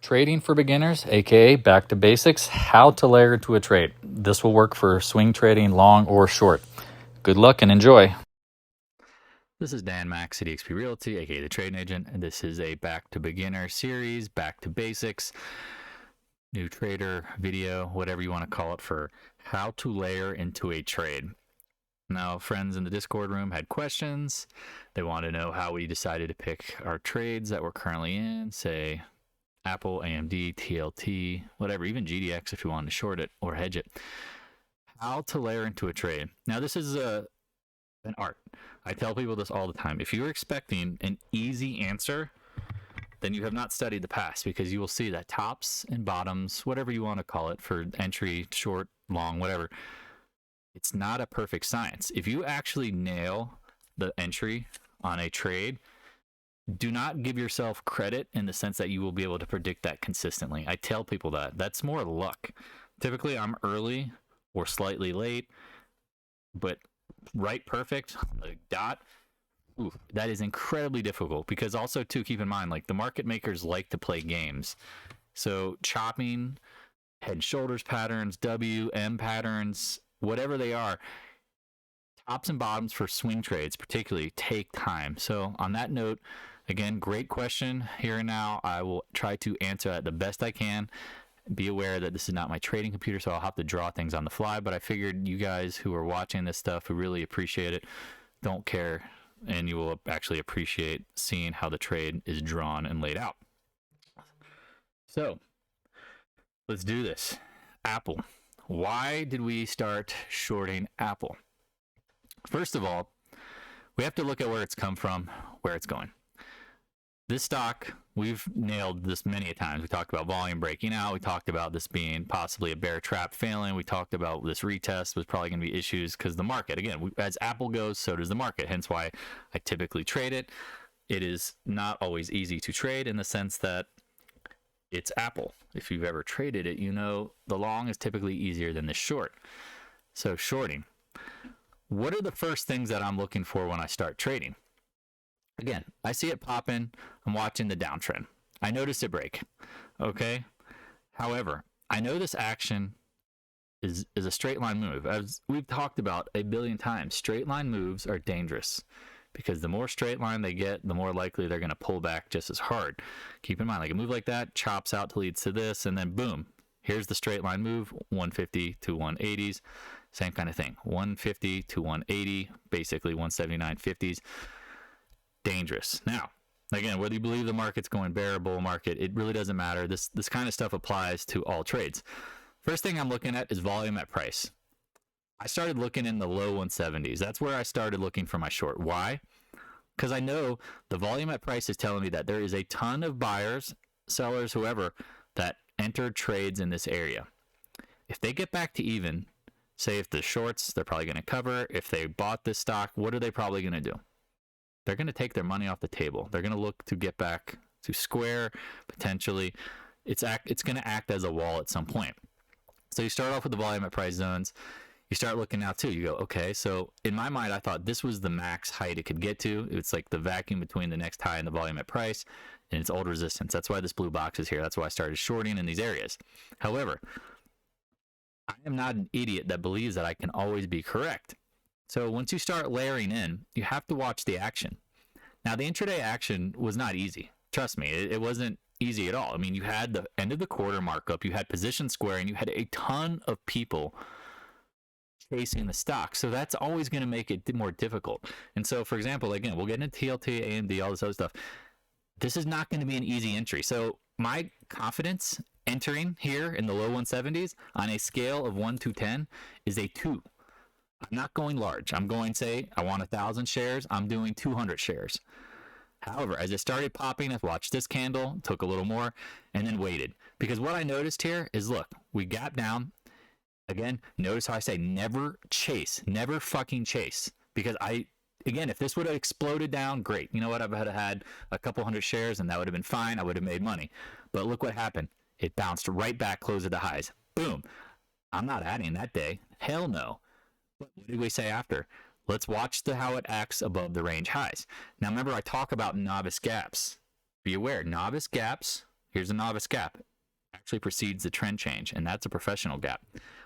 Trading for beginners, aka back to basics, how to layer into a trade. This will work for swing trading, long or short. Good luck and enjoy. This is Dan Max at eXp Realty, aka the Trading Agent, and this is a back to beginner series, back to basics, new trader video, whatever you want to call it, for how to layer into a trade. Now, friends in the Discord room had questions. They want to know how we decided to pick our trades that we're currently in, say Apple, AMD, TLT, whatever, even GDX if you wanted to short it or hedge it. How to layer into a trade. Now, this is an art. I tell people this all the time. If you're expecting an easy answer, then you have not studied the past, because you will see that tops and bottoms, whatever you want to call it, for entry, short, long, whatever, it's not a perfect science. If you actually nail the entry on a trade, do not give yourself credit in the sense that you will be able to predict that consistently. I tell people that. That's more luck. Typically, I'm early or slightly late, but right perfect, like dot, ooh, that is incredibly difficult, because also, too, keep in mind, like, the market makers like to play games. So chopping, head shoulders patterns, W, M patterns, whatever they are, tops and bottoms for swing trades particularly take time. So on that note, again, great question here and now. I will try to answer that the best I can. Be aware that this is not my trading computer, so I'll have to draw things on the fly, but I figured you guys who are watching this stuff, who really appreciate it, don't care, and you will actually appreciate seeing how the trade is drawn and laid out. So let's do this. Apple. Why did we start shorting Apple? First of all, we have to look at where it's come from, where it's going. This stock, we've nailed this many a times. We talked about volume breaking out. We talked about this being possibly a bear trap failing. We talked about this retest was probably going to be issues because the market, again, as Apple goes, so does the market. Hence why I typically trade it. It is not always easy to trade in the sense that it's Apple. If you've ever traded it, you know the long is typically easier than the short. So shorting. What are the first things that I'm looking for when I start trading? Again, I see it popping. I'm watching the downtrend. I notice it break. Okay. However, I know this action is a straight line move. As we've talked about a billion times, straight line moves are dangerous, because the more straight line they get, the more likely they're going to pull back just as hard. Keep in mind, like a move like that chops out to leads to this, and then boom, here's the straight line move, 150 to 180s, same kind of thing, 150 to 180, basically 179.50s. Dangerous. Now, again, whether you believe the market's going bear or bull market, it really doesn't matter. This kind of stuff applies to all trades. First thing I'm looking at is volume at price. I started looking in the low 170s. That's where I started looking for my short. Why? Because I know the volume at price is telling me that there is a ton of buyers, sellers, whoever, that entered trades in this area. If they get back to even, say if the shorts, they're probably going to cover. If they bought this stock, what are they probably going to do? They're going to take their money off the table. They're going to look to get back to square, potentially. It's going to act as a wall at some point. So you start off with the volume at price zones. You start looking now too. You go, okay, so in my mind, I thought this was the max height it could get to. It's like the vacuum between the next high and the volume at price, and it's old resistance. That's why this blue box is here. That's why I started shorting in these areas. However, I am not an idiot that believes that I can always be correct. So once you start layering in, you have to watch the action. Now, the intraday action was not easy. Trust me, it wasn't easy at all. I mean, you had the end of the quarter markup, you had position squaring, you had a ton of people chasing the stock. So that's always going to make it more difficult. And so, for example, again, we'll get into TLT, AMD, all this other stuff. This is not going to be an easy entry. So my confidence entering here in the low 170s on a scale of 1 to 10 is a 2. I'm not going large. I'm going, say, I want 1,000 shares. I'm doing 200 shares. However, as it started popping, I've watched this candle, took a little more, and then waited. Because what I noticed here is, look, we gap down. Again, notice how I say never chase. Never fucking chase. Because again, if this would have exploded down, great. You know what? I would have had a couple hundred shares, and that would have been fine. I would have made money. But look what happened. It bounced right back, closed at the highs. Boom. I'm not adding that day. Hell no. But what did we say after? Let's watch how it acts above the range highs. Now, remember, I talk about novice gaps. Be aware, novice gaps, Here's a novice gap. Actually precedes the trend change, and that's a professional gap.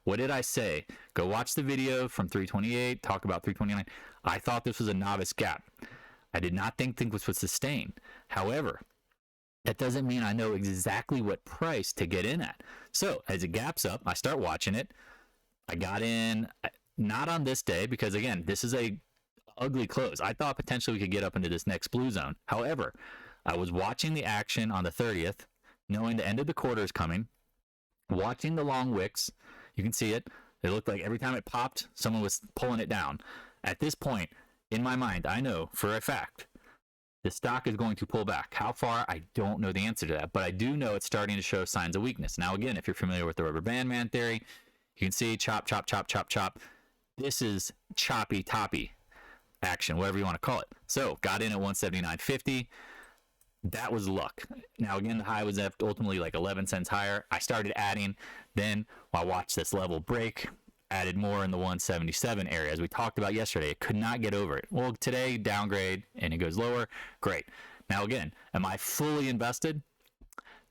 What did I say? Go watch the video from 328, talk about 329. I thought this was a novice gap. I did not think this would sustain. However, that doesn't mean I know exactly what price to get in at. So as it gaps up, I start watching it. I got in, not on this day, because again, this is a ugly close. I thought potentially we could get up into this next blue zone. However, I was watching the action on the 30th, knowing the end of the quarter is coming, watching the long wicks. You can see it. It looked like every time it popped, someone was pulling it down. At this point, in my mind, I know for a fact the stock is going to pull back. How far? I don't know the answer to that, but I do know it's starting to show signs of weakness. Now, again, if you're familiar with the rubber band man theory, you can see chop, chop, chop, chop, chop. This is choppy, toppy action, whatever you want to call it. So, got in at 179.50. That was luck. Now, again, the high was ultimately like 11 cents higher. I started adding. Then, I watched this level break, added more in the 177 area. As we talked about yesterday, it could not get over it. Well, today, downgrade, and it goes lower. Great. Now, again, am I fully invested?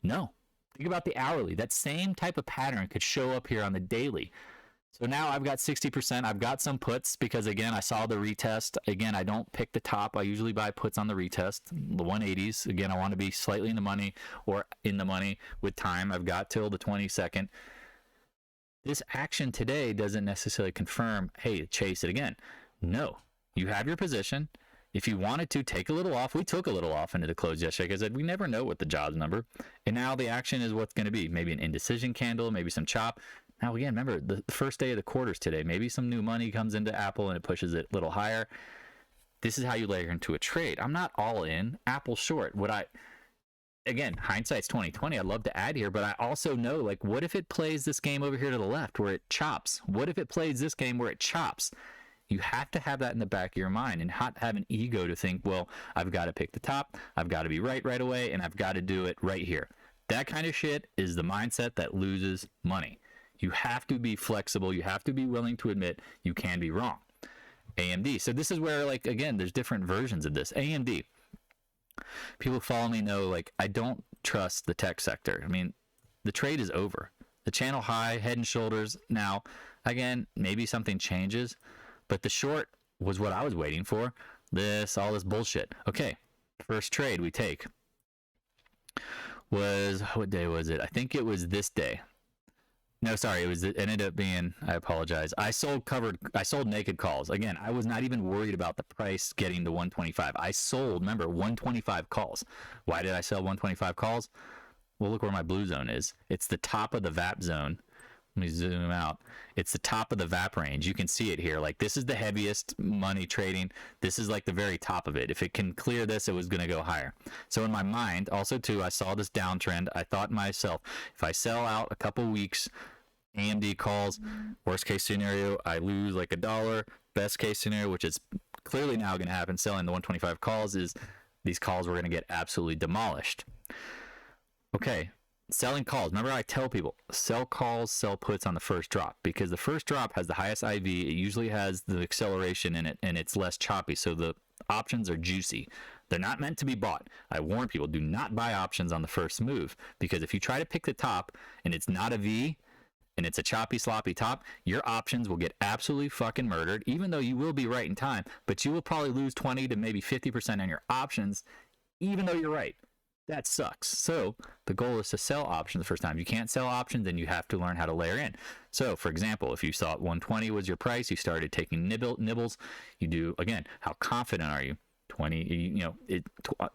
No. Think about the hourly. That same type of pattern could show up here on the daily. So now I've got 60%. I've got some puts because, again, I saw the retest. Again, I don't pick the top. I usually buy puts on the retest, the 180s. Again, I want to be slightly in the money or in the money with time. I've got till the 22nd. This action today doesn't necessarily confirm, hey, chase it again. No, you have your position. If you wanted to take a little off, we took a little off into the close yesterday because we never know what the jobs number. And now the action is what's going to be. Maybe an indecision candle, maybe some chop. Now, again, remember, the first day of the quarters today, maybe some new money comes into Apple and it pushes it a little higher. This is how you layer into a trade. I'm not all in. Apple short. Again, hindsight's 2020. I'd love to add here, but I also know, like, what if it plays this game over here to the left where it chops? What if it plays this game where it chops? You have to have that in the back of your mind and not have an ego to think, well, I've got to pick the top, I've got to be right away, and I've got to do it right here. That kind of shit is the mindset that loses money. You have to be flexible. You have to be willing to admit you can be wrong. AMD. So this is where, like, again, there's different versions of this. AMD. People who follow me know, like, I don't trust the tech sector. I mean, the trade is over. The channel high, head and shoulders. Now, again, maybe something changes, but the short was what I was waiting for. All this bullshit. Okay, first trade we take was, what day was it? I think it was this day. No, sorry, it ended up being, I apologize. I sold naked calls. Again, I was not even worried about the price getting to 125. I sold, remember, 125 calls. Why did I sell 125 calls? Well, look where my blue zone is. It's the top of the VAP zone. Let me zoom out. It's the top of the VAP range. You can see it here. Like, this is the heaviest money trading. This is like the very top of it. If it can clear this, it was going to go higher. So in my mind, also too, I saw this downtrend. I thought to myself, if I sell out a couple weeks, AMD calls, worst case scenario, I lose like $1. Best case scenario, which is clearly now going to happen, selling the 125 calls, is these calls were going to get absolutely demolished. Okay. Selling calls. Remember, I tell people, sell calls, sell puts on the first drop, because the first drop has the highest IV. It usually has the acceleration in it, and it's less choppy. So the options are juicy. They're not meant to be bought. I warn people, do not buy options on the first move, because if you try to pick the top and it's not a V and it's a choppy, sloppy top, your options will get absolutely fucking murdered, even though you will be right in time, but you will probably lose 20 to maybe 50% on your options, even though you're right. That sucks. So the goal is to sell options the first time. You can't sell options, then you have to learn how to layer in. So, for example, if you saw 120 was your price, you started taking nibbles. You do, again, how confident are you? 20,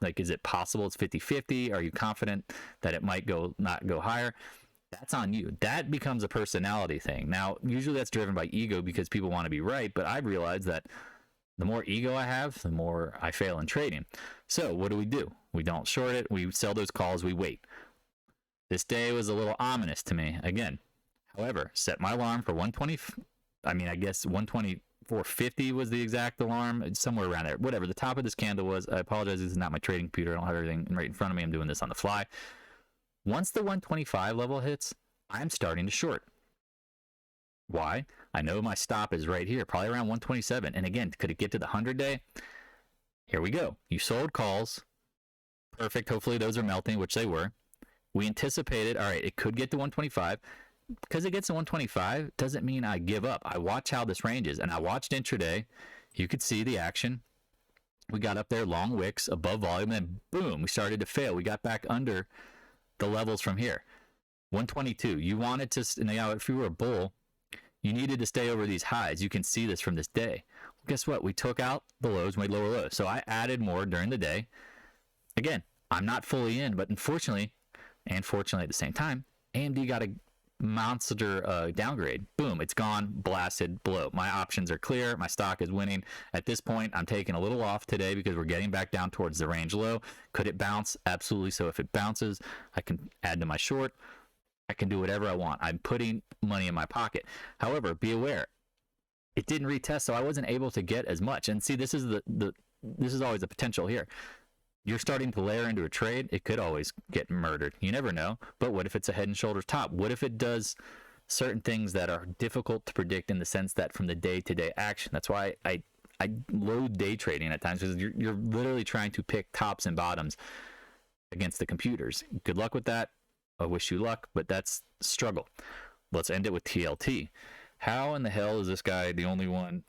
like, is it possible it's 50-50? Are you confident that it might not go higher? That's on you. That becomes a personality thing. Now, usually that's driven by ego because people want to be right, but I've realized that the more ego I have, the more I fail in trading. So what do? We don't short it. We sell those calls. We wait. This day was a little ominous to me. Again, however, set my alarm for 120. I guess 124.50 was the exact alarm. It's somewhere around there. Whatever the top of this candle was. I apologize. This is not my trading computer. I don't have everything right in front of me. I'm doing this on the fly. Once the 125 level hits, I'm starting to short. Why? I know my stop is right here, probably around 127. And again, could it get to the 100-day? Here we go. You sold calls. Perfect. Hopefully those are melting, which they were. We anticipated, all right, it could get to 125. Because it gets to 125 doesn't mean I give up. I watch how this ranges, and I watched intraday. You could see the action. We got up there, long wicks, above volume, and boom, we started to fail. We got back under the levels from here. 122. You wanted to, now if you were a bull, you needed to stay over these highs. You can see this from this day. Well, guess what? We took out the lows, made lower lows. So I added more during the day. Again, I'm not fully in, but unfortunately, and fortunately at the same time, AMD got a monster downgrade. Boom, it's gone, blasted below. My options are clear. My stock is winning. At this point, I'm taking a little off today because we're getting back down towards the range low. Could it bounce? Absolutely. So if it bounces, I can add to my short. I can do whatever I want. I'm putting money in my pocket. However, be aware, it didn't retest, so I wasn't able to get as much. And see, this is this is always the potential here. You're starting to layer into a trade, it could always get murdered. You never know. But what if it's a head and shoulders top? What if it does certain things that are difficult to predict in the sense that from the day-to-day action? That's why I load day trading at times, because you're literally trying to pick tops and bottoms against the computers. Good luck with that. I wish you luck, but that's struggle. Let's end it with TLT. How in the hell is this guy the only one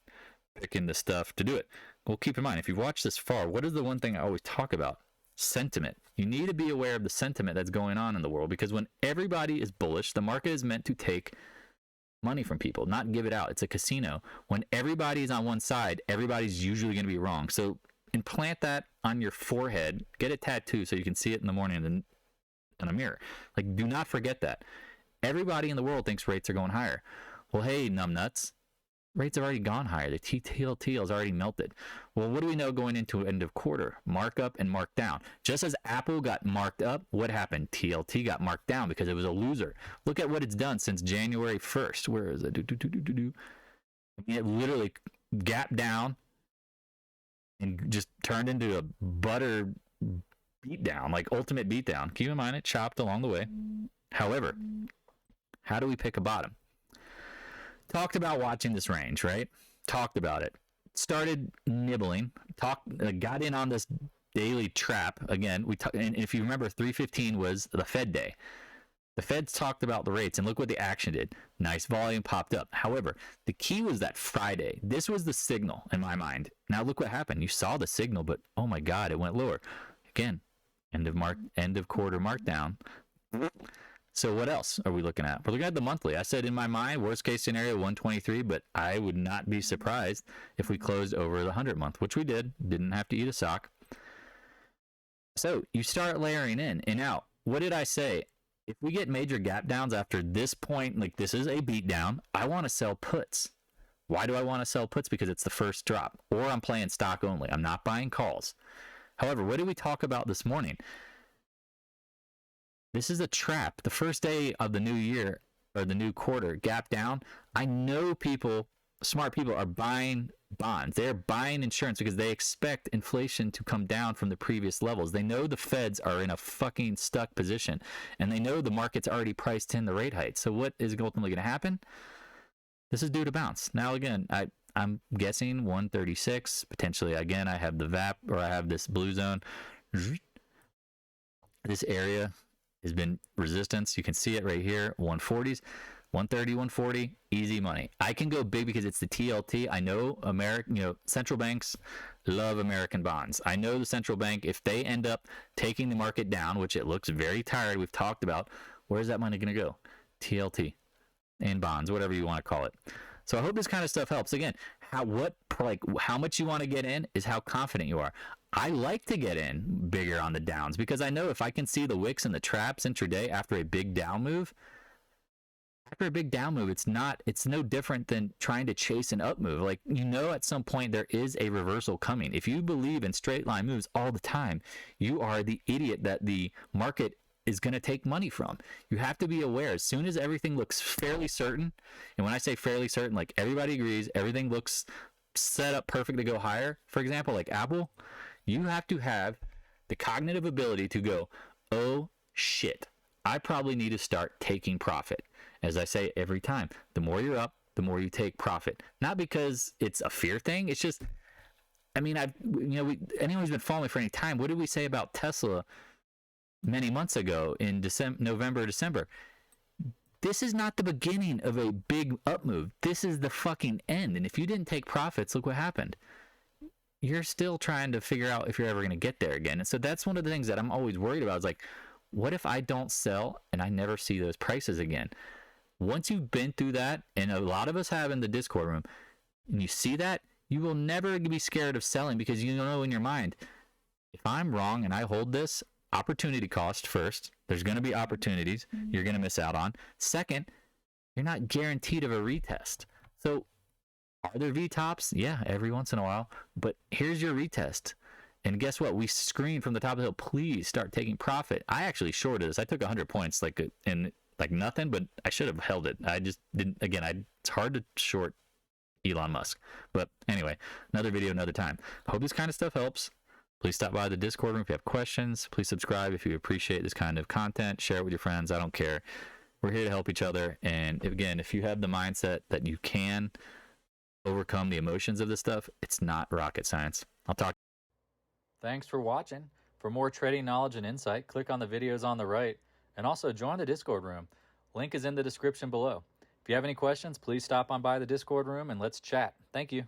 picking the stuff to do it? Well, keep in mind, if you've watched this far, what is the one thing I always talk about? Sentiment. You need to be aware of the sentiment that's going on in the world, because when everybody is bullish, the market is meant to take money from people, not give it out. It's a casino. When everybody's on one side, everybody's usually going to be wrong. So implant that on your forehead, get it tattooed so you can see it in the morning in a mirror. Like, do not forget that. Everybody in the world thinks rates are going higher. Well, hey, numbnuts. Rates have already gone higher. The TLT has already melted. Well, what do we know going into end of quarter? Mark up and mark down. Just as Apple got marked up, what happened? TLT got marked down because it was a loser. Look at what it's done since January 1st. Where is it? It literally gapped down and just turned into a butter beatdown, like ultimate beatdown. Keep in mind, it chopped along the way. However, how do we pick a bottom? Talked about watching this range, right? Talked about it. Started nibbling. Got in on this daily trap. Again, and if you remember, 315 was the Fed day. The Feds talked about the rates, and look what the action did. Nice volume popped up. However, the key was that Friday. This was the signal in my mind. Now look what happened. You saw the signal, but oh my God, it went lower. Again, end of quarter markdown. So what else are we looking at? We're looking at the monthly. I said in my mind, worst case scenario, 123, but I would not be surprised if we closed over the 100 month, which we did. Didn't have to eat a sock. So you start layering in and out. What did I say? If we get major gap downs after this point, like this is a beat down, I want to sell puts. Why do I want to sell puts? Because it's the first drop, or I'm playing stock only. I'm not buying calls. However, what did we talk about this morning? This is a trap. The first day of the new year or the new quarter, gap down. I know people, smart people, are buying bonds. They're buying insurance because they expect inflation to come down from the previous levels. They know the Feds are in a fucking stuck position, and they know the market's already priced in the rate hike. So what is ultimately going to happen? This is due to bounce. Now, again, I'm guessing 136. Potentially, again, I have the VAP, or I have this blue zone. This area has been resistance. You can see it right here, 140s, 130, 140, easy money. I can go big because it's the TLT. I know central banks love American bonds. I know the central bank, if they end up taking the market down, which it looks very tired, we've talked about, where's that money going to go? TLT in bonds, whatever you want to call it. So I hope this kind of stuff helps. Again, how much you want to get in is how confident you are. I like to get in bigger on the downs because I know if I can see the wicks and the traps intraday after a big down move, it's no different than trying to chase an up move. Like, at some point there is a reversal coming. If you believe in straight line moves all the time, you are the idiot that the market is going to take money from. You have to be aware as soon as everything looks fairly certain. And when I say fairly certain, like everybody agrees, everything looks set up perfect to go higher. For example, like Apple, you have to have the cognitive ability to go, oh shit, I probably need to start taking profit. As I say every time, the more you're up, the more you take profit. Not because it's a fear thing. It's just, anyone who's been following me for any time, what did we say about Tesla many months ago in November, December. This is not the beginning of a big up move. This is the fucking end. And if you didn't take profits, look what happened. You're still trying to figure out if you're ever going to get there again. And so that's one of the things that I'm always worried about. Is like, what if I don't sell and I never see those prices again? Once you've been through that, and a lot of us have in the Discord room, and you see that, you will never be scared of selling, because you know in your mind, if I'm wrong and I hold this, opportunity cost first, there's going to be opportunities you're going to miss out on. Second, you're not guaranteed of a retest. So are there V-tops? Yeah, every once in a while. But here's your retest. And guess what? We screened from the top of the hill. Please start taking profit. I actually shorted this. I took 100 points in nothing, but I should have held it. I just didn't. Again, it's hard to short Elon Musk. But anyway, another video, another time. I hope this kind of stuff helps. Please stop by the Discord room if you have questions. Please subscribe if you appreciate this kind of content. Share it with your friends. I don't care. We're here to help each other. And again, if you have the mindset that you can overcome the emotions of this stuff, it's not rocket science. I'll talk. Thanks for watching. For more trading knowledge and insight, click on the videos on the right, and also join the Discord room. Link is in the description below. If you have any questions, please stop on by the Discord room and let's chat. Thank you.